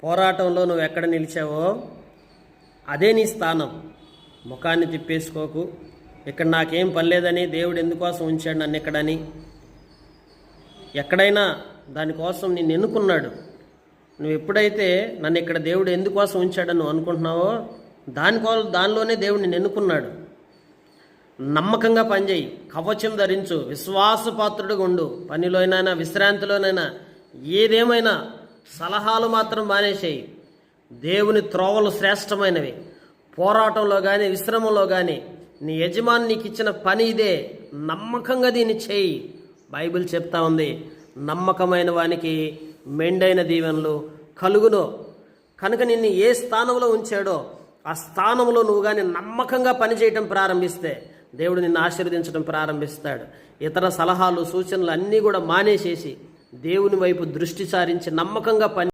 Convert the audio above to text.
పోరాటంలో నువ్వు ఎక్కడ నిలిచావో అదే నీ స్థానం. ముఖాన్ని తిప్పేసుకోకు. ఇక్కడ నాకేం పర్లేదని, దేవుడు ఎందుకోసం ఉంచాడు నన్ను ఇక్కడని. ఎక్కడైనా దానికోసం నిన్ను ఎన్నుకున్నాడు. నువ్వు ఎప్పుడైతే నన్ను ఇక్కడ దేవుడు ఎందుకోసం ఉంచాడని నువ్వు అనుకుంటున్నావో దానిలోనే దేవుడు నిన్ను ఎన్నుకున్నాడు. నమ్మకంగా పనిచేయి, కవచం ధరించు, విశ్వాసపాత్రుడుగా ఉండు. పనిలోనైనా విశ్రాంతిలోనైనా ఏదేమైనా సలహాలు మాత్రం మానేసేయి. దేవుని త్రోవలు శ్రేష్టమైనవి. పోరాటంలో కానీ విశ్రమంలో కానీ నీ యజమాని నీకు ఇచ్చిన పని ఇదే, నమ్మకంగా దీన్ని చేయి. బైబిల్ చెప్తా ఉంది, నమ్మకమైన వానికి మెండైన దీవెనలు కలుగును. కనుక నిన్ను ఏ స్థానంలో ఉంచాడో ఆ స్థానంలో నువ్వు కానీ నమ్మకంగా పనిచేయటం ప్రారంభిస్తే దేవుడు నిన్ను ఆశీర్వదించడం ప్రారంభిస్తాడు. ఇతర సలహాలు సూచనలు అన్నీ కూడా మానేసేసి దేవుని వైపు దృష్టి సారించి నమ్మకంగా పని